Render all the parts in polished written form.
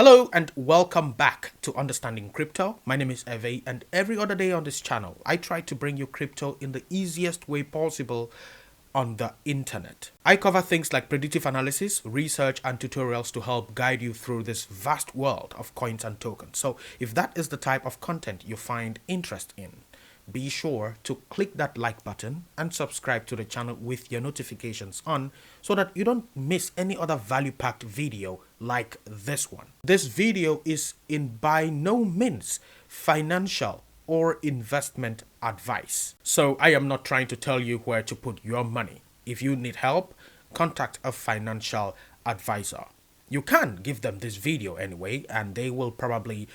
Hello and welcome back to Understanding Crypto. My name is Herve, and every other day on this channel, I try to bring you crypto in the easiest way possible on the internet. I cover things like predictive analysis, research, and tutorials to help guide you through this vast world of coins and tokens. So if that is the type of content you find interest in, be sure to click that like button and subscribe to the channel with your notifications on so that you don't miss any other value-packed video like this one. This video is in by no means financial or investment advice. So I am not trying to tell you where to put your money. If you need help, contact a financial advisor. You can give them this video anyway, and they will probably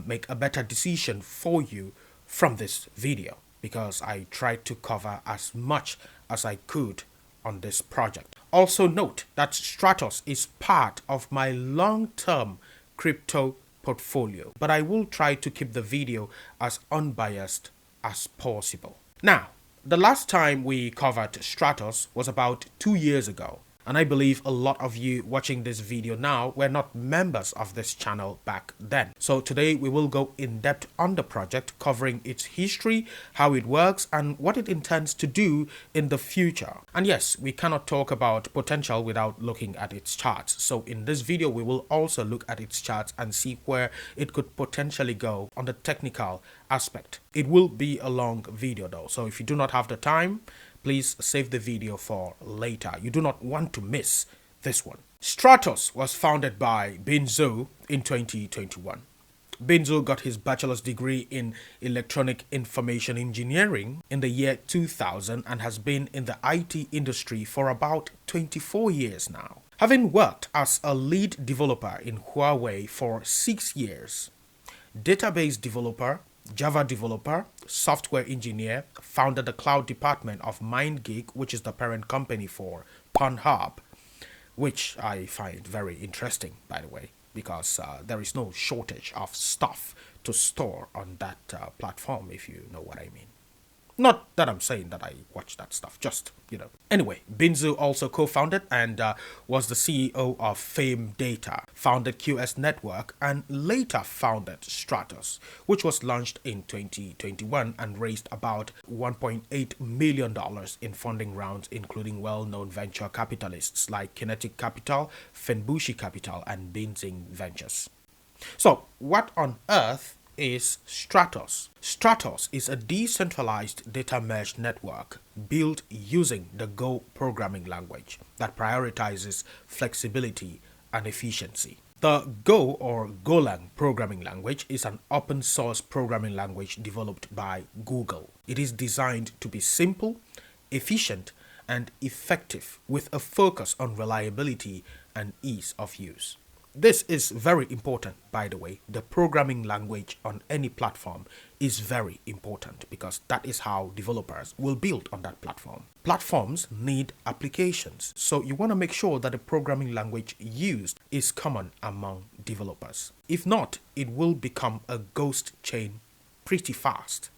make a better decision for you from this video, because I tried to cover as much as I could on this project. Also note that Stratos is part of my long-term crypto portfolio, but I will try to keep the video as unbiased as possible. Now, the last time we covered Stratos was about 2 years ago, and I believe a lot of you watching this video now were not members of this channel back then. So today we will go in depth on the project, covering its history, how it works, and what it intends to do in the future. And yes, we cannot talk about potential without looking at its charts. So in this video, we will also look at its charts and see where it could potentially go on the technical aspect. It will be a long video though, so if you do not have the time, please save the video for later. You do not want to miss this one. Stratos was founded by Bin Zhou in 2021. Bin Zhou got his bachelor's degree in electronic information engineering in the year 2000 and has been in the IT industry for about 24 years now. Having worked as a lead developer in Huawei for 6 years, database developer, Java developer, software engineer, founded the cloud department of MindGeek, which is the parent company for Pornhub, which I find very interesting, by the way, because there is no shortage of stuff to store on that platform, if you know what I mean. Not that I'm saying that I watch that stuff, just, Anyway, Bin Zhou also co-founded and was the CEO of Fame Data, founded QS Network, and later founded Stratos, which was launched in 2021 and raised about $1.8 million in funding rounds, including well-known venture capitalists like Kinetic Capital, Fenbushi Capital, and Binzing Ventures. So, what on earth is Stratos? Stratos is a decentralized data mesh network built using the Go programming language that prioritizes flexibility and efficiency. The Go or Golang programming language is an open source programming language developed by Google. It is designed to be simple, efficient, and effective with a focus on reliability and ease of use. This is very important, by the way. The programming language on any platform is very important because that is how developers will build on that platform. Platforms need applications, so you want to make sure that the programming language used is common among developers. If not, it will become a ghost chain pretty fast.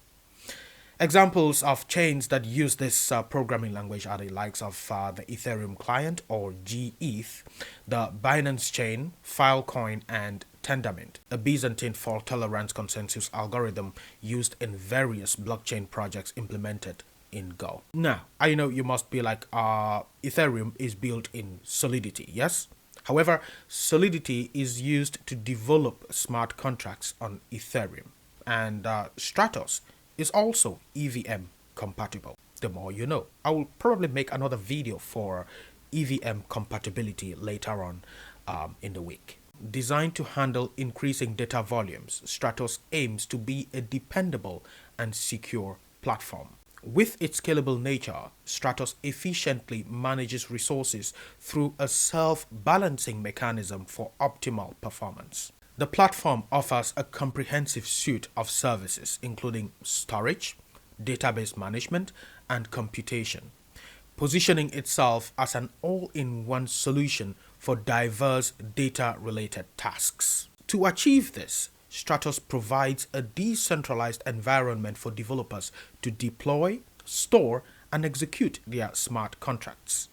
Examples of chains that use this programming language are the likes of the Ethereum client or GETH, the Binance chain, Filecoin, and Tendermint, a Byzantine fault tolerance consensus algorithm used in various blockchain projects implemented in Go. Now, I know you must be like, Ethereum is built in Solidity, yes? However, Solidity is used to develop smart contracts on Ethereum, and Stratos is also EVM compatible. The more you know. I will probably make another video for EVM compatibility later on in the week. Designed to handle increasing data volumes, Stratos aims to be a dependable and secure platform. With its scalable nature, Stratos efficiently manages resources through a self-balancing mechanism for optimal performance. The platform offers a comprehensive suite of services, including storage, database management, and computation, positioning itself as an all-in-one solution for diverse data-related tasks. To achieve this, Stratos provides a decentralized environment for developers to deploy, store, and execute their smart contracts.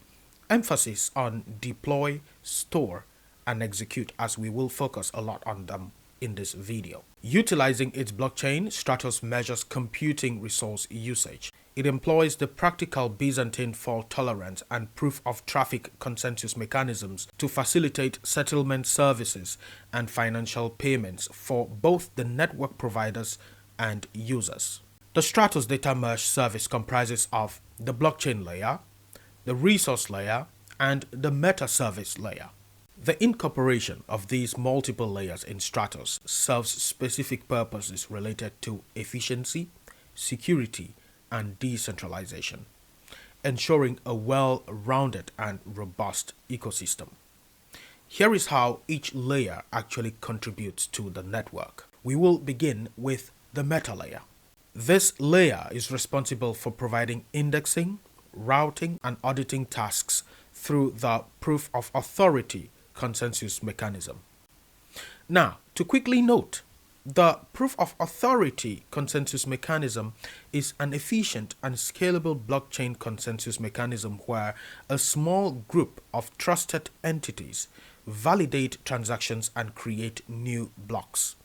Emphasis on deploy, store, and execute, as we will focus a lot on them in this video. Utilizing its blockchain, Stratos measures computing resource usage. It employs the practical Byzantine fault tolerance and proof of traffic consensus mechanisms to facilitate settlement services and financial payments for both the network providers and users. The Stratos Data Merge service comprises of the blockchain layer, the resource layer, and the meta service layer. The incorporation of these multiple layers in Stratos serves specific purposes related to efficiency, security, and decentralization, ensuring a well-rounded and robust ecosystem. Here is how each layer actually contributes to the network. We will begin with the meta layer. This layer is responsible for providing indexing, routing, and auditing tasks through the proof of authority consensus mechanism. Now, to quickly note, the proof of authority consensus mechanism is an efficient and scalable blockchain consensus mechanism where a small group of trusted entities validate transactions and create new blocks,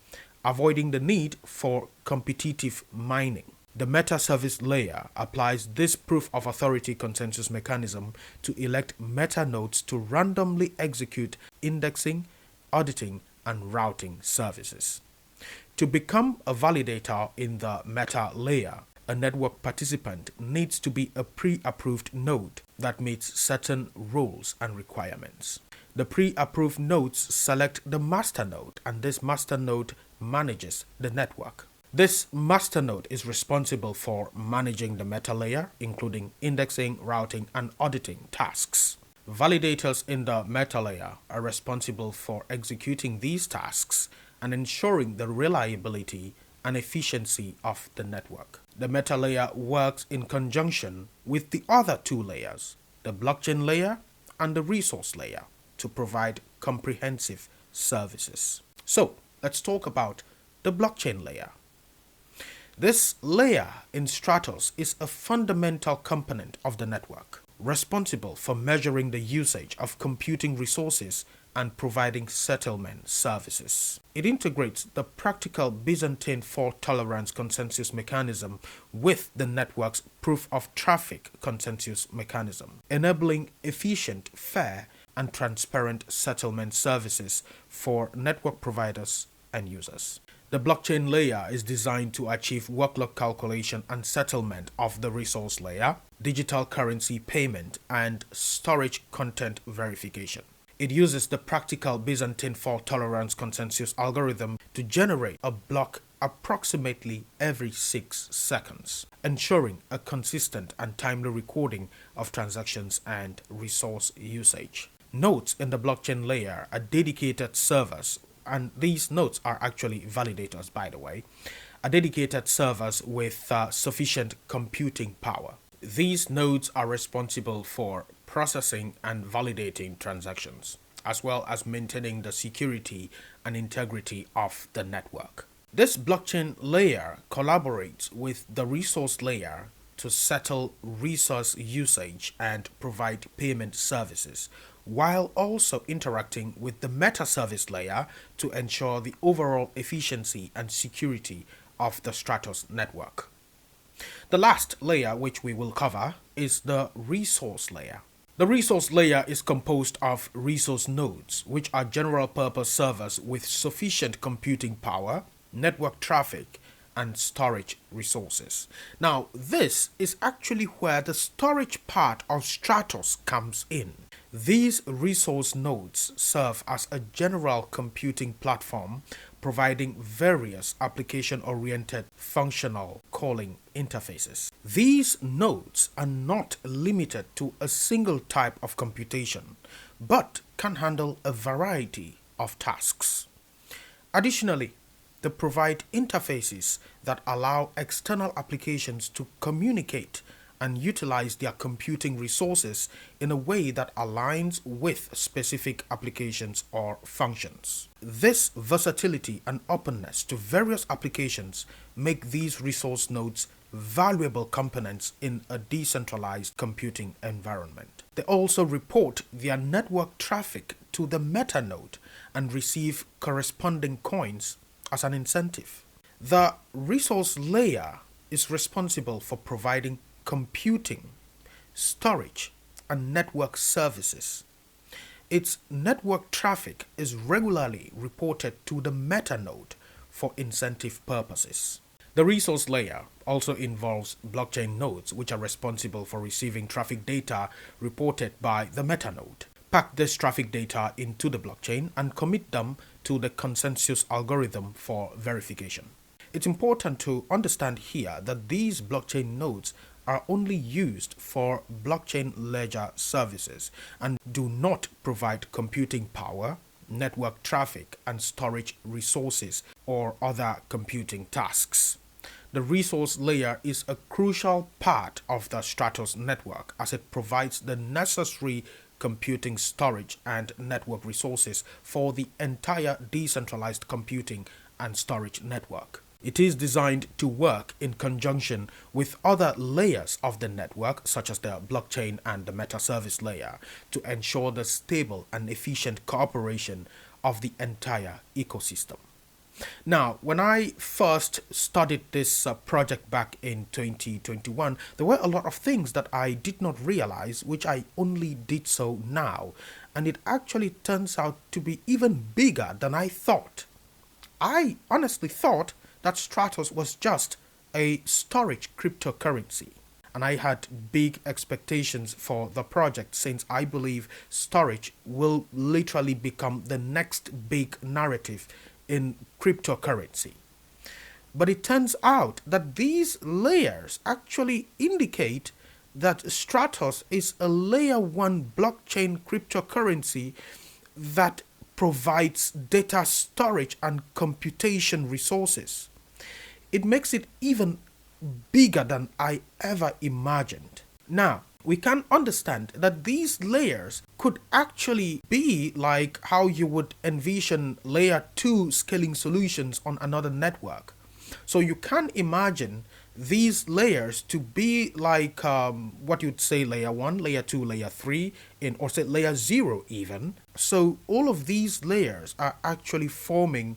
avoiding the need for competitive mining. The meta service layer applies this proof of authority consensus mechanism to elect meta nodes to randomly execute indexing, auditing, and routing services. To become a validator in the meta layer, a network participant needs to be a pre-approved node that meets certain rules and requirements. The pre-approved nodes select the master node, and this master node manages the network. This master node is responsible for managing the meta layer, including indexing, routing, and auditing tasks. Validators in the meta layer are responsible for executing these tasks and ensuring the reliability and efficiency of the network. The meta layer works in conjunction with the other two layers, the blockchain layer and the resource layer, to provide comprehensive services. So, let's talk about the blockchain layer. This layer in Stratos is a fundamental component of the network, responsible for measuring the usage of computing resources and providing settlement services. It integrates the practical Byzantine fault tolerance consensus mechanism with the network's proof of traffic consensus mechanism, enabling efficient, fair, and transparent settlement services for network providers and users. The blockchain layer is designed to achieve workload calculation and settlement of the resource layer, digital currency payment, and storage content verification. It uses the practical Byzantine fault tolerance consensus algorithm to generate a block approximately every 6 seconds, ensuring a consistent and timely recording of transactions and resource usage. Nodes in the blockchain layer are dedicated servers, and these nodes are actually validators, by the way, are dedicated servers with sufficient computing power. These nodes are responsible for processing and validating transactions, as well as maintaining the security and integrity of the network. This blockchain layer collaborates with the resource layer to settle resource usage and provide payment services, while also interacting with the meta service layer to ensure the overall efficiency and security of the Stratos network. The last layer which we will cover is the resource layer. The resource layer is composed of resource nodes, which are general purpose servers with sufficient computing power, network traffic, and storage resources. Now, this is actually where the storage part of Stratos comes in. These resource nodes serve as a general computing platform, providing various application-oriented functional calling interfaces. These nodes are not limited to a single type of computation, but can handle a variety of tasks. Additionally, they provide interfaces that allow external applications to communicate and utilize their computing resources in a way that aligns with specific applications or functions. This versatility and openness to various applications make these resource nodes valuable components in a decentralized computing environment. They also report their network traffic to the meta node and receive corresponding coins as an incentive. The resource layer is responsible for providing computing, storage, and network services. Its network traffic is regularly reported to the meta node for incentive purposes. The resource layer also involves blockchain nodes, which are responsible for receiving traffic data reported by the meta node, pack this traffic data into the blockchain, and commit them to the consensus algorithm for verification. It's important to understand here that these blockchain nodes are only used for blockchain ledger services and do not provide computing power, network traffic, and storage resources or other computing tasks. The resource layer is a crucial part of the Stratos network as it provides the necessary computing storage and network resources for the entire decentralized computing and storage network. It is designed to work in conjunction with other layers of the network, such as the blockchain and the meta-service layer, to ensure the stable and efficient cooperation of the entire ecosystem. Now, when I first studied this project back in 2021, there were a lot of things that I did not realize, which I only did so now, and it actually turns out to be even bigger than I thought. I honestly thought that Stratos was just a storage cryptocurrency, and I had big expectations for the project since I believe storage will literally become the next big narrative in cryptocurrency. But it turns out that these layers actually indicate that Stratos is a layer 1 blockchain cryptocurrency that provides data storage and computation resources. It makes it even bigger than I ever imagined. Now, we can understand that these layers could actually be like how you would envision layer 2 scaling solutions on another network. So you can imagine these layers to be like what you'd say layer 1, layer 2, layer 3, or say layer 0 even. So all of these layers are actually forming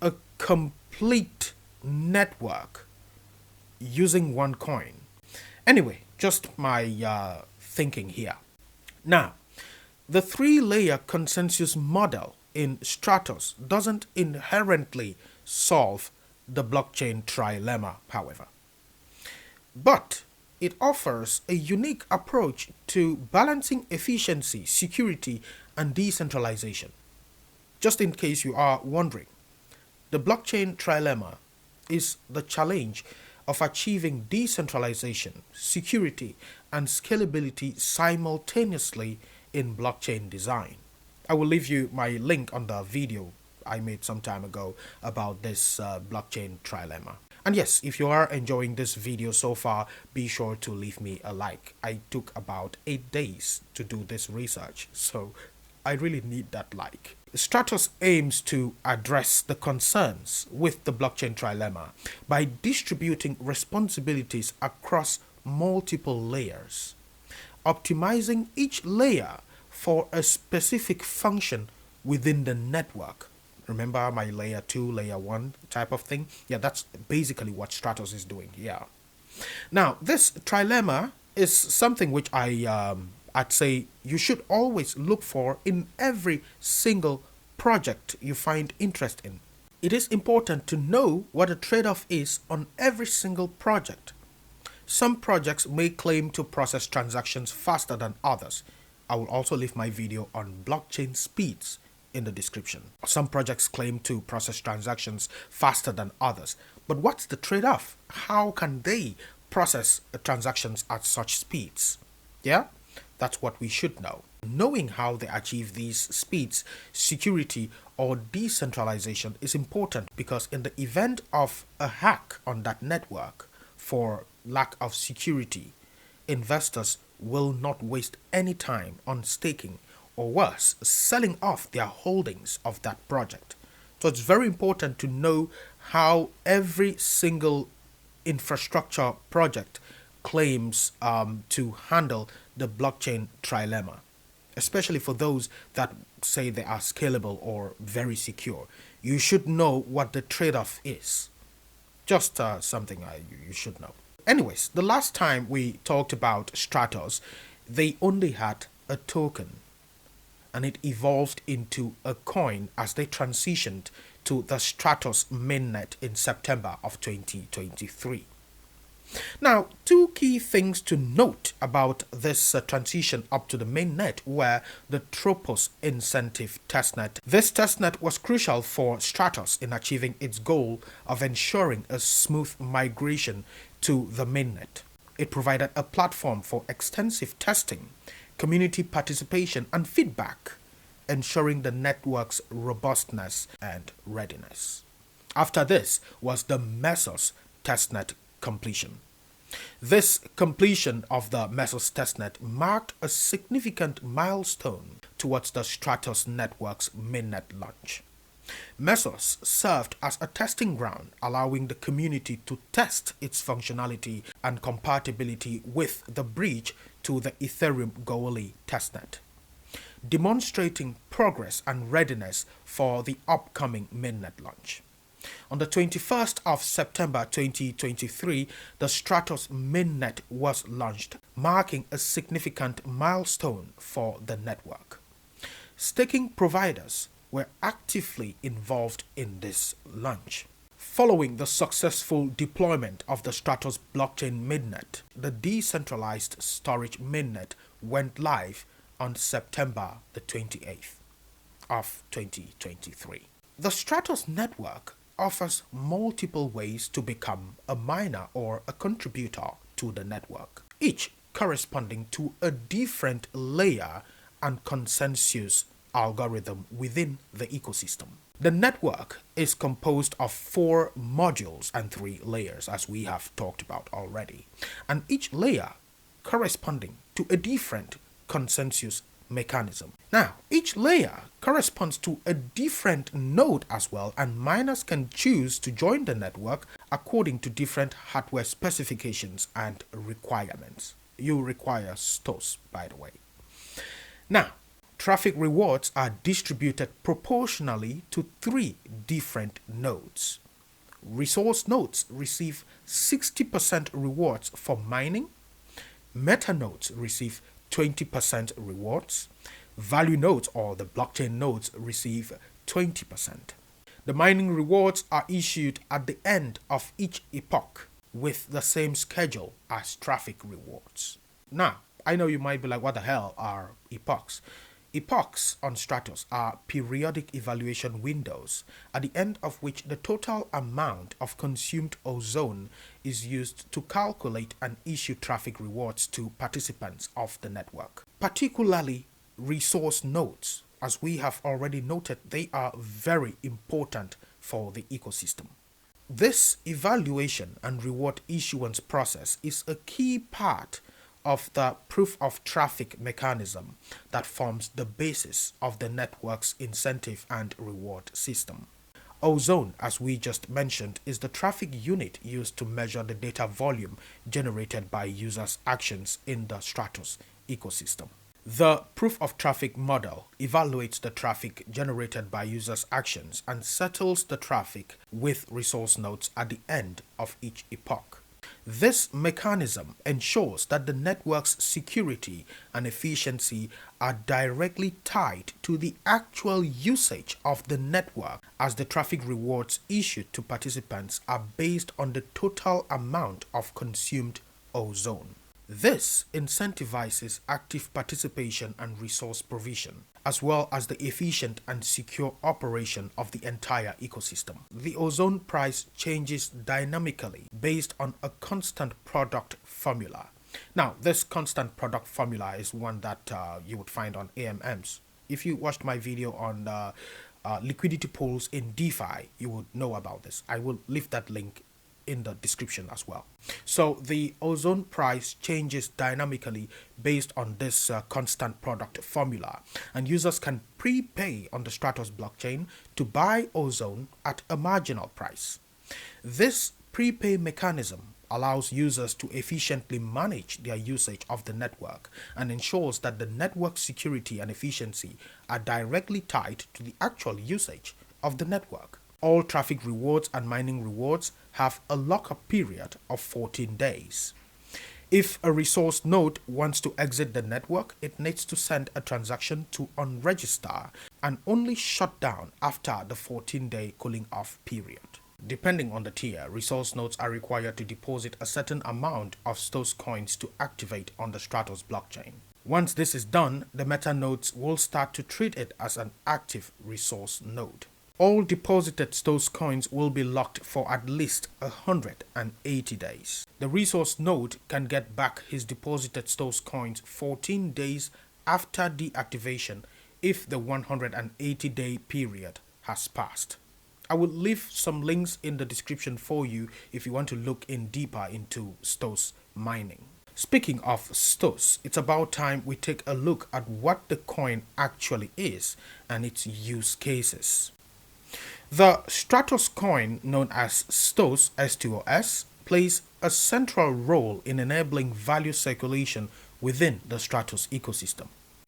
a complete network using one coin. Anyway, just my thinking here. Now, the 3-layer consensus model in Stratos doesn't inherently solve the blockchain trilemma, however. But it offers a unique approach to balancing efficiency, security, and decentralization. Just in case you are wondering, the blockchain trilemma is the challenge of achieving decentralization, security, and scalability simultaneously in blockchain design. I will leave you my link on the video I made some time ago about this blockchain trilemma. And yes, if you are enjoying this video so far, be sure to leave me a like. I took about 8 days to do this research, so I really need that like. Stratos aims to address the concerns with the blockchain trilemma by distributing responsibilities across multiple layers, optimizing each layer for a specific function within the network. Remember my layer 2, layer 1 type of thing? Yeah, that's basically what Stratos is doing here. Now, this trilemma is something which I'd say you should always look for in every single project you find interest in. It is important to know what the trade-off is on every single project. Some projects may claim to process transactions faster than others. I will also leave my video on blockchain speeds in the description. Some projects claim to process transactions faster than others. But what's the trade-off? How can they process transactions at such speeds? Yeah, that's what we should know. Knowing how they achieve these speeds, security, or decentralization is important because in the event of a hack on that network for lack of security, investors will not waste any time on staking or worse, selling off their holdings of that project. So it's very important to know how every single infrastructure project claims to handle the blockchain trilemma, especially for those that say they are scalable or very secure. You should know what the trade-off is. Just something you should know. Anyways, the last time we talked about Stratos, they only had a token, and it evolved into a coin as they transitioned to the Stratos mainnet in September of 2023. Now, two key things to note about this transition up to the mainnet were the Tropos incentive testnet. This testnet was crucial for Stratos in achieving its goal of ensuring a smooth migration to the mainnet. It provided a platform for extensive testing, community participation, and feedback, ensuring the network's robustness and readiness. After this was the Mesos testnet completion. This completion of the Mesos testnet marked a significant milestone towards the Stratos network's mainnet launch. Mesos served as a testing ground, allowing the community to test its functionality and compatibility with the bridge to the Ethereum Goerli testnet, demonstrating progress and readiness for the upcoming mainnet launch. On the 21st of September 2023, the Stratos mainnet was launched, marking a significant milestone for the network. Staking providers were actively involved in this launch. Following the successful deployment of the Stratos Blockchain mainnet, the decentralized storage mainnet went live on September the 28th of 2023. The Stratos network offers multiple ways to become a miner or a contributor to the network, each corresponding to a different layer and consensus algorithm within the ecosystem. The network is composed of 4 modules and 3 layers, as we have talked about already, and each layer corresponding to a different consensus mechanism. Now, each layer corresponds to a different node as well, and miners can choose to join the network according to different hardware specifications and requirements. You require STOS, by the way. Now, traffic rewards are distributed proportionally to 3 different nodes. Resource nodes receive 60% rewards for mining, meta nodes receive 20% rewards, value nodes or the blockchain nodes receive 20%. The mining rewards are issued at the end of each epoch with the same schedule as traffic rewards. Now, I know you might be like, what the hell are epochs? Epochs on Stratos are periodic evaluation windows, at the end of which the total amount of consumed ozone is used to calculate and issue traffic rewards to participants of the network. Particularly resource nodes, as we have already noted, they are very important for the ecosystem. This evaluation and reward issuance process is a key part of the proof of traffic mechanism that forms the basis of the network's incentive and reward system. Ozone, as we just mentioned, is the traffic unit used to measure the data volume generated by users' actions in the Stratos ecosystem. The proof of traffic model evaluates the traffic generated by users' actions and settles the traffic with resource nodes at the end of each epoch. This mechanism ensures that the network's security and efficiency are directly tied to the actual usage of the network, as the traffic rewards issued to participants are based on the total amount of consumed ozone. This incentivizes active participation and resource provision, as well as the efficient and secure operation of the entire ecosystem. The ozone price changes dynamically based on a constant product formula. Now, this constant product formula is one that you would find on AMMs. If you watched my video on liquidity pools in DeFi, you would know about this. I will leave that link in the description as well. So the ozone price changes dynamically based on this constant product formula, and users can prepay on the Stratos blockchain to buy ozone at a marginal price. This prepay mechanism allows users to efficiently manage their usage of the network and ensures that the network security and efficiency are directly tied to the actual usage of the network. All traffic rewards and mining rewards have a lockup period of 14 days. If a resource node wants to exit the network, it needs to send a transaction to unregister and only shut down after the 14-day cooling off period. Depending on the tier, resource nodes are required to deposit a certain amount of STOS coins to activate on the Stratos blockchain. Once this is done, the meta nodes will start to treat it as an active resource node. All deposited STOS coins will be locked for at least 180 days. The resource node can get back his deposited STOS coins 14 days after deactivation if the 180-day period has passed. I will leave some links in the description for you if you want to look in deeper into STOS mining. Speaking of STOS, it's about time we take a look at what the coin actually is and its use cases. The Stratos coin, known as STOS, STOS, plays a central role in enabling value circulation within the Stratos ecosystem.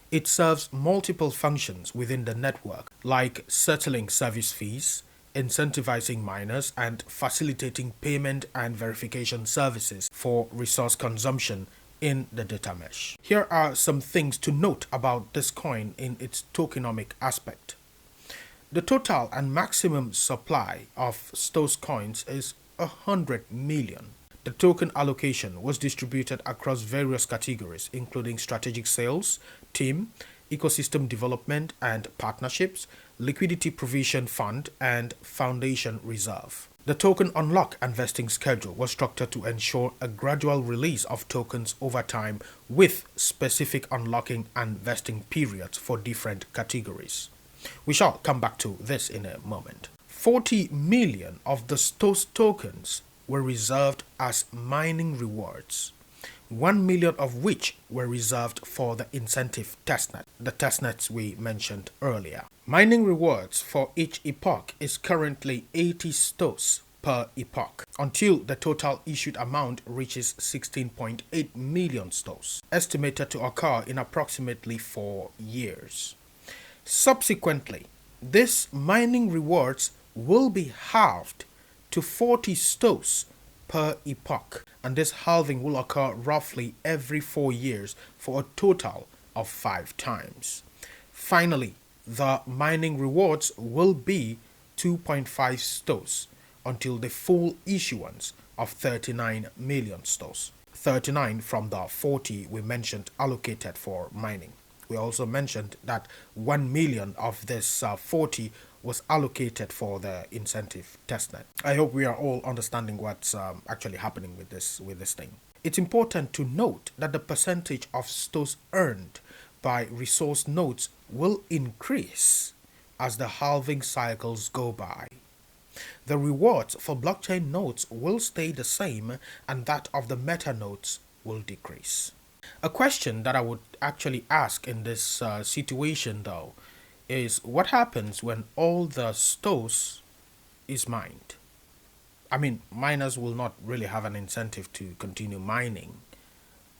It serves multiple functions within the network, like settling service fees, incentivizing miners, and facilitating payment and verification services for resource consumption in the data mesh. Here are some things to note about this coin in its tokenomic aspect. The total and maximum supply of STOS coins is 100 million. The token allocation was distributed across various categories, including strategic sales, team, ecosystem development and partnerships, liquidity provision fund, and foundation reserve. The token unlock and vesting schedule was structured to ensure a gradual release of tokens over time with specific unlocking and vesting periods for different categories. We shall come back to this in a moment. 40 million of the STOS tokens were reserved as mining rewards, 1 million of which were reserved for the incentive testnet, the testnets we mentioned earlier. Mining rewards for each epoch is currently 80 STOS per epoch until the total issued amount reaches 16.8 million STOS, estimated to occur in approximately 4 years. Subsequently, these mining rewards will be halved to 40 STOS per epoch, and this halving will occur roughly every 4 years for a total of 5 times. Finally, the mining rewards will be 2.5 STOS until the full issuance of 39 million STOS, 39 from the 40 we mentioned allocated for mining. We also mentioned that 1 million of this 40 was allocated for the incentive testnet. I hope we are all understanding what's actually happening with this thing. It's important to note that the percentage of STOS earned by resource nodes will increase as the halving cycles go by. The rewards for blockchain nodes will stay the same, and that of the meta nodes will decrease. A question that I would actually ask in this situation, though, is what happens when all the STOS is mined? I mean, miners will not really have an incentive to continue mining.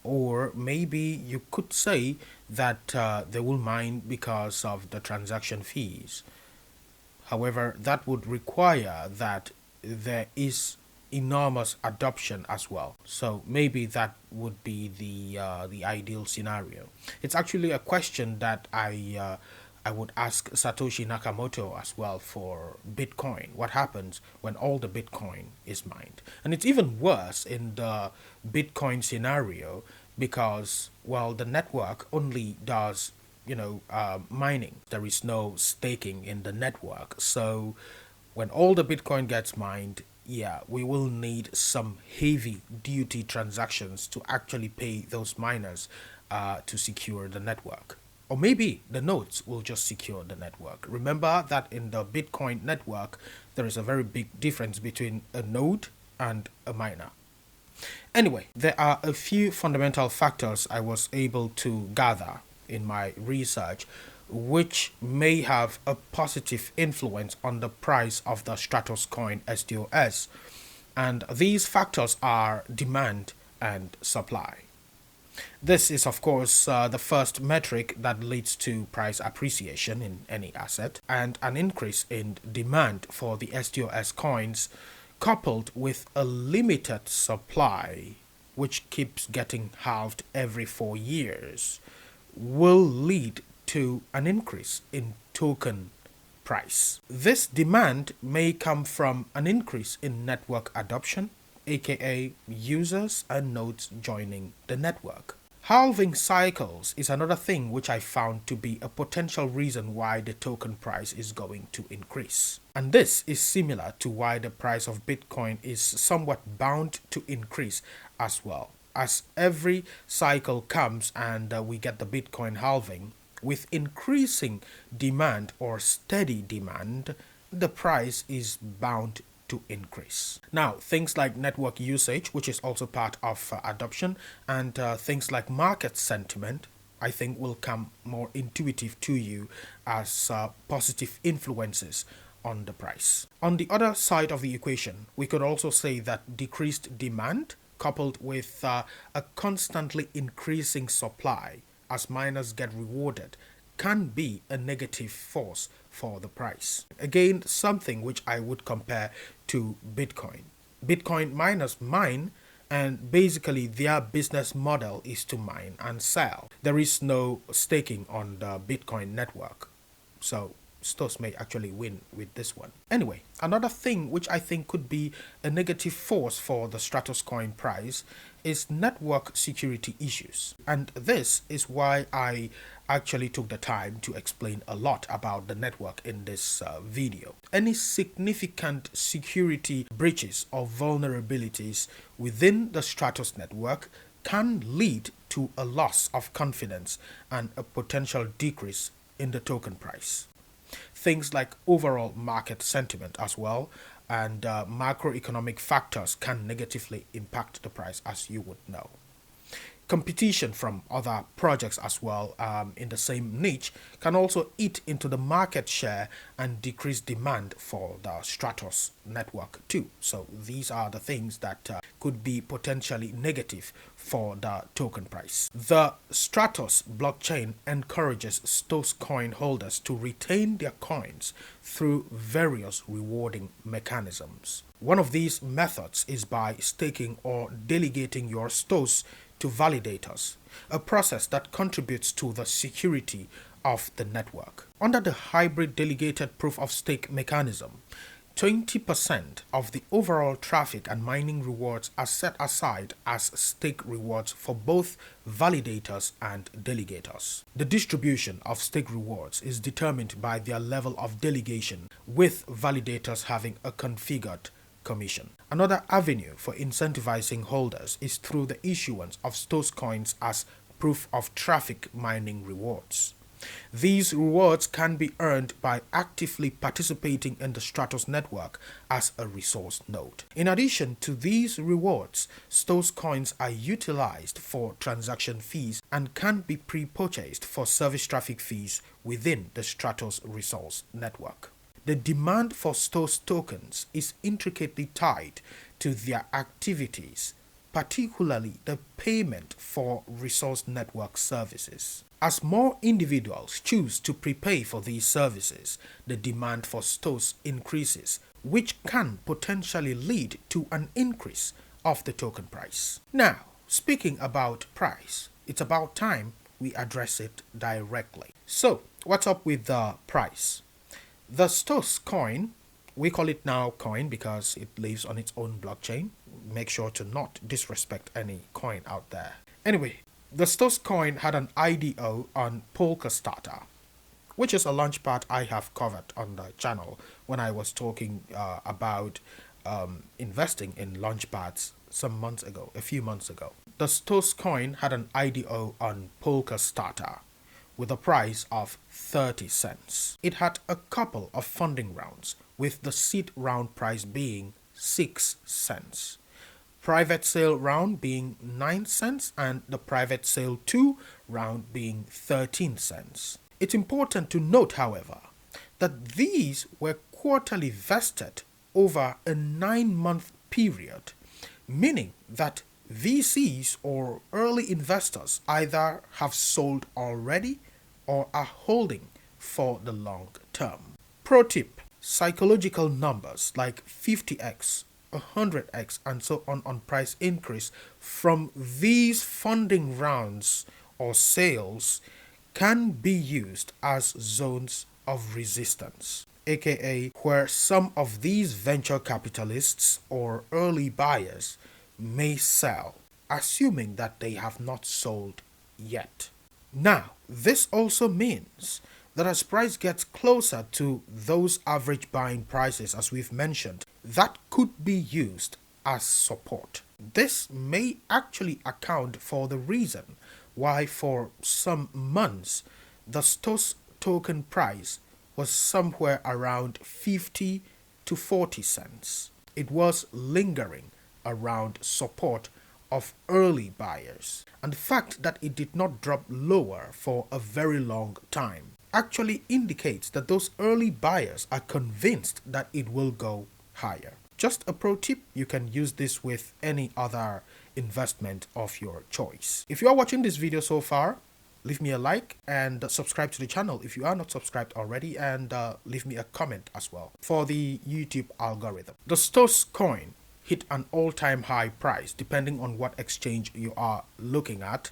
Or maybe you could say that they will mine because of the transaction fees. However, that would require that there is enormous adoption as well. So maybe that would be the ideal scenario. It's actually a question that I would ask Satoshi Nakamoto as well for Bitcoin. What happens when all the Bitcoin is mined? And it's even worse in the Bitcoin scenario because, well, the network only does, mining. There is no staking in the network. So when all the Bitcoin gets mined, yeah, we will need some heavy duty transactions to actually pay those miners to secure the network. Or maybe the nodes will just secure the network. Remember that in the Bitcoin network, there is a very big difference between a node and a miner. Anyway, there are a few fundamental factors I was able to gather in my research which may have a positive influence on the price of the Stratos coin STOS. And these factors are demand and supply. This is, of course, the first metric that leads to price appreciation in any asset, and an increase in demand for the STOS coins coupled with a limited supply, which keeps getting halved every 4 years, will lead to an increase in token price. This demand may come from an increase in network adoption, aka users and nodes joining the network. Halving cycles is another thing which I found to be a potential reason why the token price is going to increase. And this is similar to why the price of Bitcoin is somewhat bound to increase as well. As every cycle comes and we get the Bitcoin halving, with increasing demand or steady demand, the price is bound to increase. Now, things like network usage, which is also part of adoption, and things like market sentiment, I think will come more intuitive to you as positive influences on the price. On the other side of the equation, we could also say that decreased demand coupled with a constantly increasing supply as miners get rewarded can be a negative force for the price. Again, something which I would compare to Bitcoin. Bitcoin miners mine, and basically their business model is to mine and sell. There is no staking on the Bitcoin network. So STOS may actually win with this one. Anyway, another thing which I think could be a negative force for the Stratos coin price is network security issues. And this is why I actually took the time to explain a lot about the network in this video. Any significant security breaches or vulnerabilities within the Stratos network can lead to a loss of confidence and a potential decrease in the token price. Things like overall market sentiment as well and macroeconomic factors can negatively impact the price, as you would know. Competition from other projects as well in the same niche can also eat into the market share and decrease demand for the Stratos network too. So these are the things that could be potentially negative for the token price. The Stratos blockchain encourages STOS coin holders to retain their coins through various rewarding mechanisms. One of these methods is by staking or delegating your STOS to validators, a process that contributes to the security of the network. Under the hybrid delegated proof of stake mechanism, 20% of the overall traffic and mining rewards are set aside as stake rewards for both validators and delegators. The distribution of stake rewards is determined by their level of delegation, with validators having a configured commission. Another avenue for incentivizing holders is through the issuance of STOS coins as proof of traffic mining rewards. These rewards can be earned by actively participating in the Stratos network as a resource node. In addition to these rewards, STOS coins are utilized for transaction fees and can be pre-purchased for service traffic fees within the Stratos resource network. The demand for STOS tokens is intricately tied to their activities, particularly the payment for resource network services. As more individuals choose to prepay for these services, the demand for STOS increases, which can potentially lead to an increase of the token price. Now, speaking about price, it's about time we address it directly. So, what's up with the price? The STOS coin, we call it now coin because it lives on its own blockchain. Make sure to not disrespect any coin out there. Anyway, the STOS coin had an IDO on Polkastarter, which is a launchpad I have covered on the channel when I was talking about investing in launchpads a few months ago. The STOS coin had an IDO on Polkastarter with a price of 30 cents. It had a couple of funding rounds, with the seed round price being 6 cents. Private sale round being 9 cents and the private sale 2 round being 13 cents. It's important to note, however, that these were quarterly vested over a 9-month period, meaning that VCs or early investors either have sold already or are holding for the long term. Pro tip: psychological numbers like 50x, 100x, and so on price increase from these funding rounds or sales can be used as zones of resistance, aka where some of these venture capitalists or early buyers may sell, assuming that they have not sold yet. Now, this also means that as price gets closer to those average buying prices, as we've mentioned, that could be used as support. This may actually account for the reason why for some months the STOS token price was somewhere around 50 to 40 cents. It was lingering around support of early buyers, and the fact that it did not drop lower for a very long time actually indicates that those early buyers are convinced that it will go higher. Just a pro tip, you can use this with any other investment of your choice. If you are watching this video so far, leave me a like and subscribe to the channel if you are not subscribed already, and leave me a comment as well for the YouTube algorithm. The STOS coin hit an all-time high price, depending on what exchange you are looking at,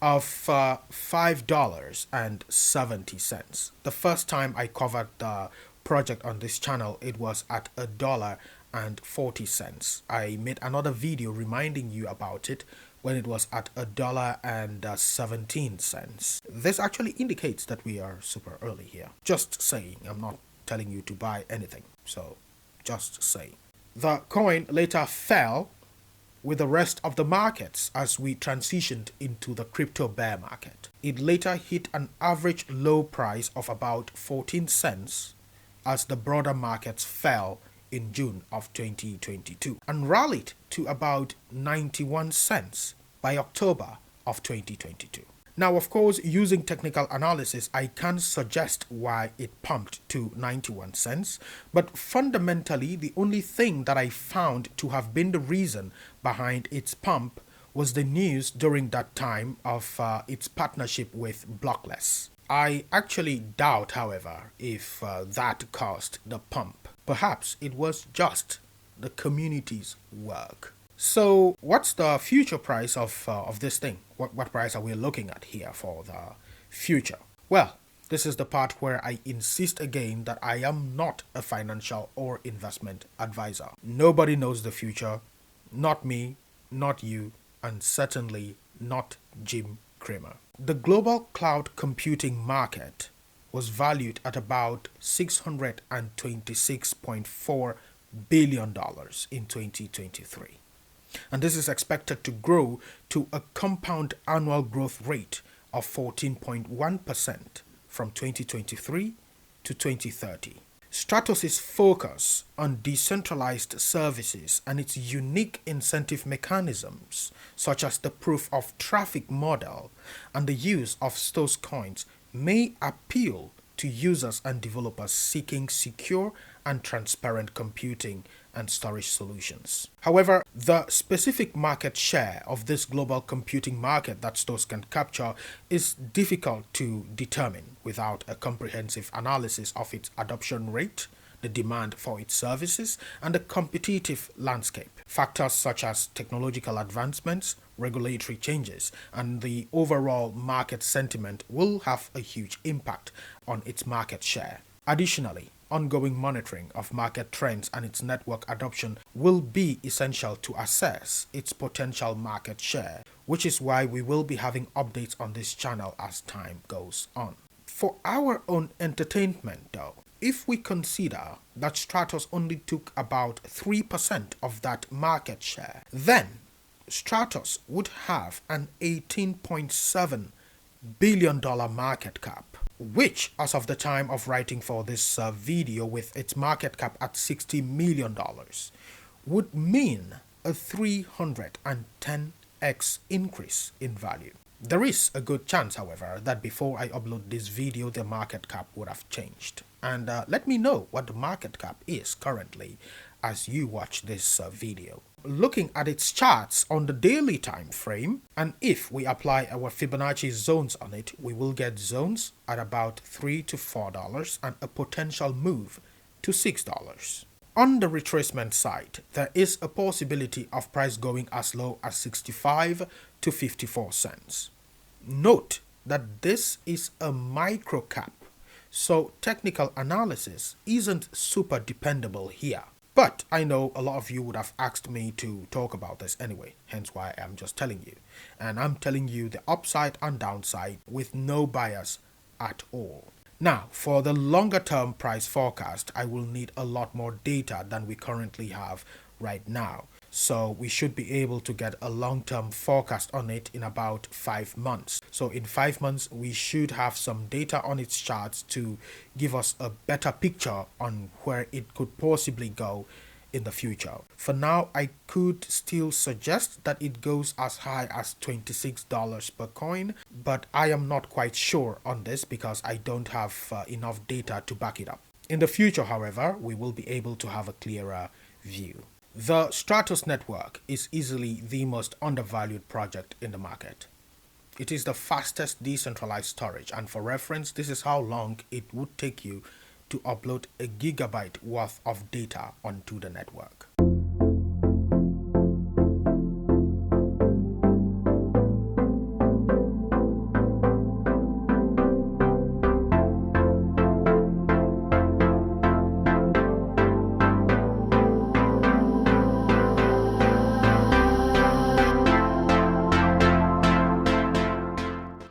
of $5.70. The first time I covered the project on this channel, it was at $1.40. I made another video reminding you about it when it was at $1.17. This actually indicates that we are super early here. Just saying, I'm not telling you to buy anything, so just saying. The coin later fell with the rest of the markets as we transitioned into the crypto bear market. It later hit an average low price of about 14 cents as the broader markets fell in June of 2022 and rallied to about 91 cents by October of 2022. Now, of course, using technical analysis, I can suggest why it pumped to 91 cents, but fundamentally, the only thing that I found to have been the reason behind its pump was the news during that time of its partnership with Blockless. I actually doubt, however, if that caused the pump. Perhaps it was just the community's work. So what's the future price of this thing? What price are we looking at here for the future? Well, this is the part where I insist again that I am not a financial or investment advisor. Nobody knows the future. Not me, not you, and certainly not Jim Cramer. The global cloud computing market was valued at about $626.4 billion in 2023. And this is expected to grow to a compound annual growth rate of 14.1% from 2023 to 2030. Stratos' focus on decentralized services and its unique incentive mechanisms, such as the proof of traffic model and the use of STOS coins, may appeal to users and developers seeking secure and transparent computing and storage solutions. However, the specific market share of this global computing market that STOS can capture is difficult to determine without a comprehensive analysis of its adoption rate, the demand for its services, and the competitive landscape. Factors such as technological advancements, regulatory changes, and the overall market sentiment will have a huge impact on its market share. Additionally, ongoing monitoring of market trends and its network adoption will be essential to assess its potential market share, which is why we will be having updates on this channel as time goes on. For our own entertainment though, if we consider that Stratos only took about 3% of that market share, then Stratos would have an $18.7 billion market cap, which, as of the time of writing for this video, with its market cap at $60 million, would mean a 310x increase in value. There is a good chance, however, that before I upload this video, the market cap would have changed. and let me know what the market cap is currently as you watch this video. Looking at its charts on the daily time frame, and if we apply our Fibonacci zones on it, we will get zones at about $3 to $4 and a potential move to $6. On the retracement side, there is a possibility of price going as low as 65 to 54 cents. Note that this is a micro cap, so technical analysis isn't super dependable here. But I know a lot of you would have asked me to talk about this anyway, hence why I'm just telling you. And I'm telling you the upside and downside with no bias at all. Now, for the longer term price forecast, I will need a lot more data than we currently have right now. So we should be able to get a long-term forecast on it in about 5 months. So in 5 months, we should have some data on its charts to give us a better picture on where it could possibly go in the future. For now, I could still suggest that it goes as high as $26 per coin, but I am not quite sure on this because I don't have enough data to back it up. In the future, however, we will be able to have a clearer view. The Stratos network is easily the most undervalued project in the market. It is the fastest decentralized storage, and for reference, this is how long it would take you to upload a gigabyte worth of data onto the network.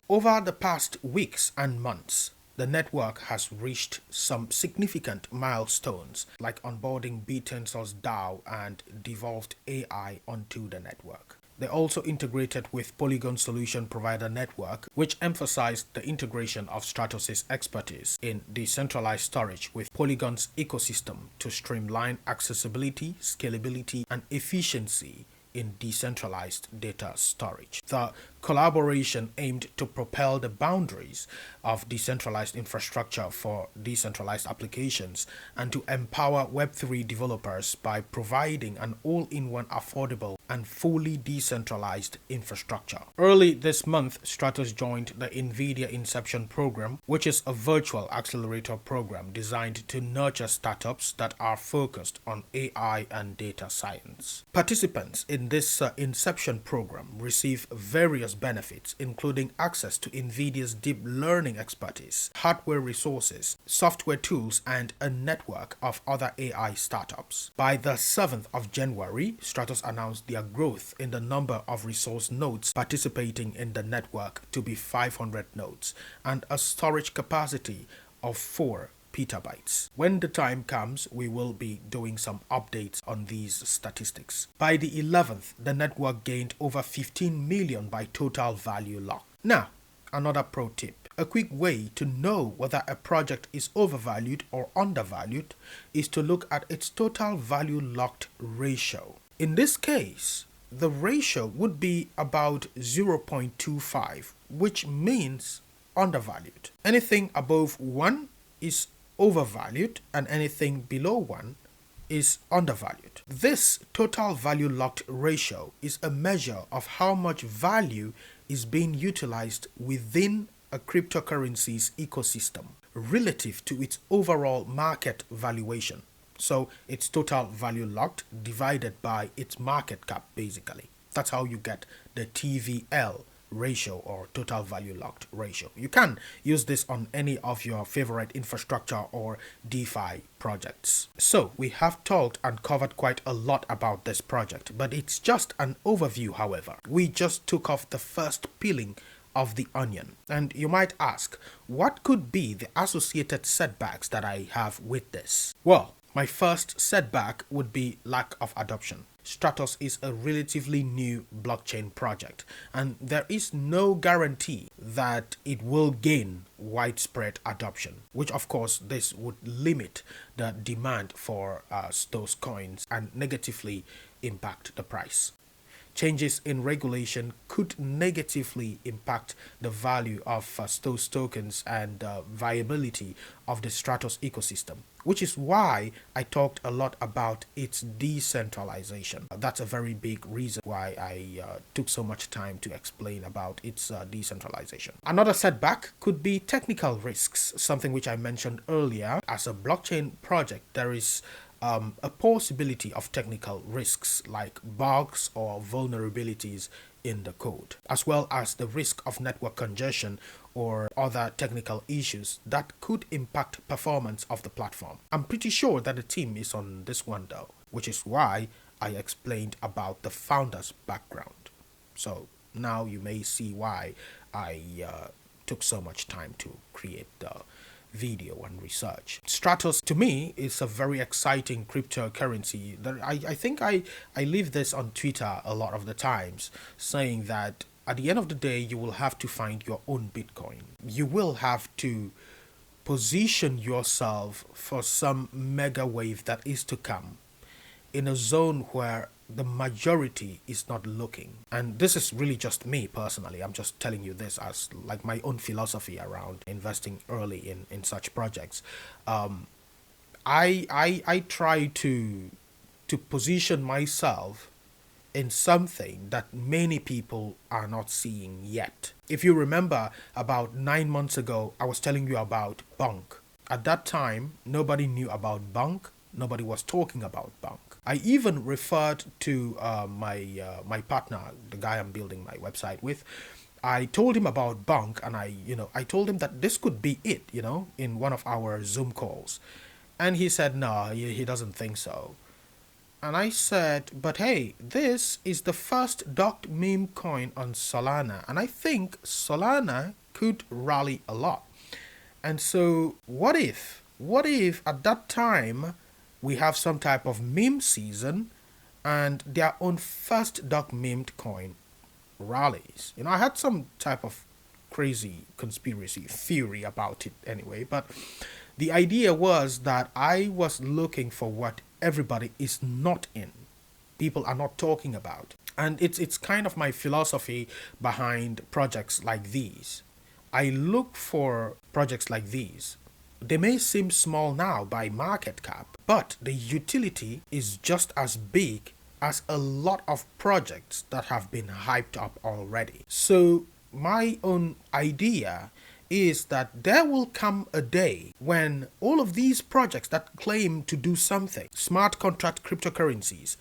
Over the past weeks and months, the network has reached some significant milestones like onboarding BTensor's DAO and devolved AI onto the network. They also integrated with Polygon solution provider network, which emphasized the integration of Stratos' expertise in decentralized storage with Polygon's ecosystem to streamline accessibility, scalability, and efficiency in decentralized data storage. The collaboration aimed to propel the boundaries of decentralized infrastructure for decentralized applications and to empower Web3 developers by providing an all-in-one affordable and fully decentralized infrastructure. Early this month, Stratos joined the NVIDIA Inception program, which is a virtual accelerator program designed to nurture startups that are focused on AI and data science. Participants in this Inception program receive various benefits, including access to NVIDIA's deep learning expertise, hardware resources, software tools, and a network of other AI startups. By the 7th of January, Stratos announced their growth in the number of resource nodes participating in the network to be 500 nodes and a storage capacity of 4 petabytes. When the time comes, we will be doing some updates on these statistics. By the 11th, the network gained over 15 million by total value locked. Now, another pro tip. A quick way to know whether a project is overvalued or undervalued is to look at its total value locked ratio. In this case, the ratio would be about 0.25, which means undervalued. Anything above 1 is overvalued and anything below 1 is undervalued. This total value locked ratio is a measure of how much value is being utilized within a cryptocurrency's ecosystem relative to its overall market valuation. So it's total value locked divided by its market cap, basically. That's how you get the TVL ratio or total value locked ratio. You can use this on any of your favorite infrastructure or DeFi projects. So we have talked and covered quite a lot about this project, but it's just an overview. However, we just took off the first peeling of the onion, and you might ask, what could be the associated setbacks that I have with this? Well, my first setback would be lack of adoption. Stratos is a relatively new blockchain project, and there is no guarantee that it will gain widespread adoption, which of course this would limit the demand for STOS coins and negatively impact the price. changes in regulation could negatively impact the value of STOS tokens and viability of the Stratos ecosystem, which is why I talked a lot about its decentralization. That's a very big reason why I took so much time to explain about its decentralization. Another setback could be technical risks, something which I mentioned earlier. As a blockchain project, there is a possibility of technical risks like bugs or vulnerabilities in the code, as well as the risk of network congestion or other technical issues that could impact performance of the platform. I'm pretty sure that the team is on this one though, which is why I explained about the founder's background. So now you may see why I took so much time to create the video and research. Stratos to me is a very exciting cryptocurrency. I think I leave this on Twitter a lot of the times, saying that at the end of the day you will have to find your own Bitcoin. You will have to position yourself for some mega wave that is to come in a zone where the majority is not looking. And this is really just me personally. I'm just telling you this as like my own philosophy around investing early in such projects. I try to position myself in something that many people are not seeing yet. If you remember, about 9 months ago, I was telling you about Bunk. At that time, nobody knew about Bunk. Nobody was talking about Bunk. I even referred to my partner, the guy I'm building my website with. I told him about Bunk, and I told him that this could be it, in one of our Zoom calls. And he said, no, he doesn't think so. And I said, but hey, this is the first docked meme coin on Solana, and I think Solana could rally a lot. And so what if at that time we have some type of meme season and their own first docked memed coin rallies? I had some type of crazy conspiracy theory about it anyway, but the idea was that I was looking for what everybody is not in, people are not talking about. And it's kind of my philosophy behind projects like these. I look for projects like these. They may seem small now by market cap, but the utility is just as big as a lot of projects that have been hyped up already. So my own idea is that there will come a day when all of these projects that claim to do something, smart contract cryptocurrencies,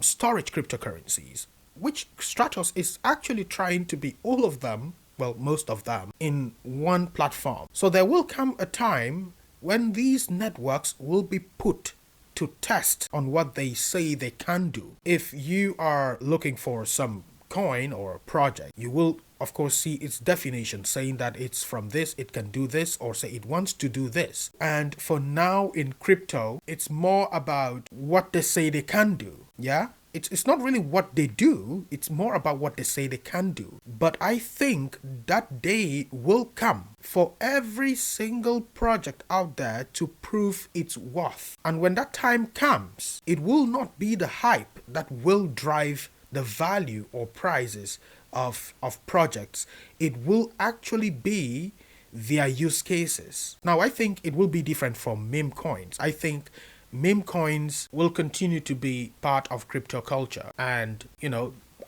storage cryptocurrencies, which Stratos is actually trying to be all of them, well, most of them, in one platform. So there will come a time when these networks will be put to test on what they say they can do. If you are looking for some coin or project, you will of course see its definition saying that it's from this, it can do this, or say it wants to do this. And for now in crypto, it's more about what they say they can do. Yeah? It's not really what they do, it's more about what they say they can do. But I think that day will come for every single project out there to prove its worth. And when that time comes, it will not be the hype that will drive the value or prices of projects. It will actually be their use cases. Now, I think it will be different from meme coins. I think meme coins will continue to be part of crypto culture. And,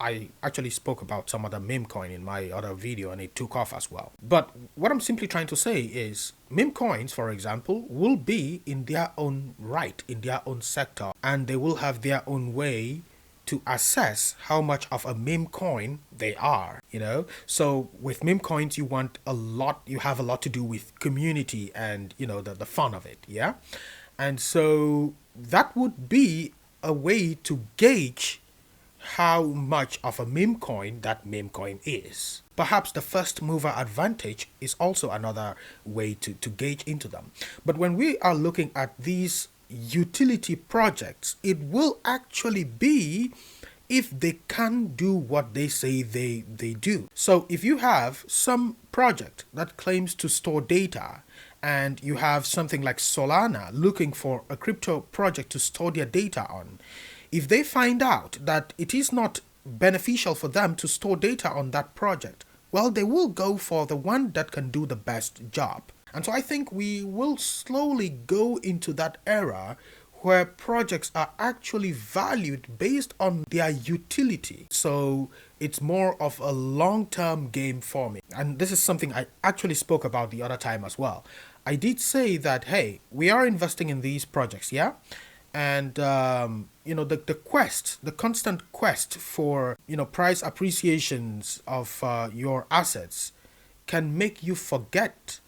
I actually spoke about some other meme coin in my other video and it took off as well. But what I'm simply trying to say is meme coins, for example, will be in their own right, in their own sector, and they will have their own way to assess how much of a meme coin they are, So with meme coins, you have a lot to do with community and, the fun of it, yeah? And so that would be a way to gauge how much of a meme coin that meme coin is. Perhaps the first mover advantage is also another way to gauge into them. But when we are looking at these utility projects, it will actually be if they can do what they say they do. So if you have some project that claims to store data and you have something like Solana looking for a crypto project to store their data on, if they find out that it is not beneficial for them to store data on that project? Well, they will go for the one that can do the best job. And so I think we will slowly go into that era where projects are actually valued based on their utility. So it's more of a long-term game for me. And this is something I actually spoke about the other time as well. I did say that, hey, we are investing in these projects, yeah? And the constant quest for price appreciations of your assets can make you forget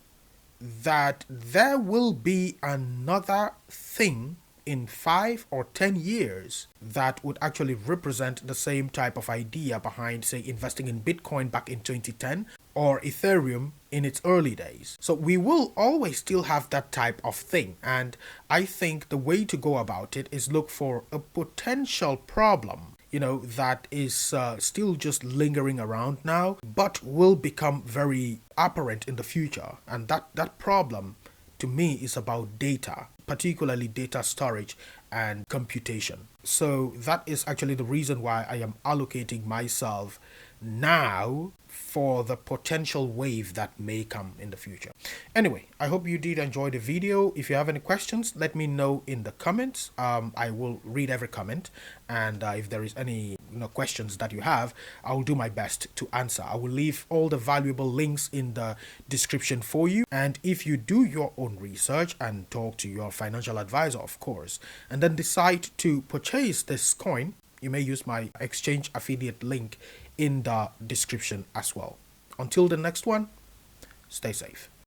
that there will be another thing in 5 or 10 years that would actually represent the same type of idea behind, say, investing in Bitcoin back in 2010 or Ethereum in its early days. So we will always still have that type of thing. And I think the way to go about it is look for a potential problem, that is still just lingering around now, but will become very apparent in the future. And that problem to me is about data, particularly data storage and computation. So that is actually the reason why I am allocating myself now for the potential wave that may come in the future. Anyway, I hope you did enjoy the video. If you have any questions, let me know in the comments. I will read every comment, and if there is any questions that you have, I will do my best to answer. I will leave all the valuable links in the description for you. And if you do your own research and talk to your financial advisor, of course, and then decide to purchase this coin, you may use my exchange affiliate link in the description as well. Until the next one, stay safe.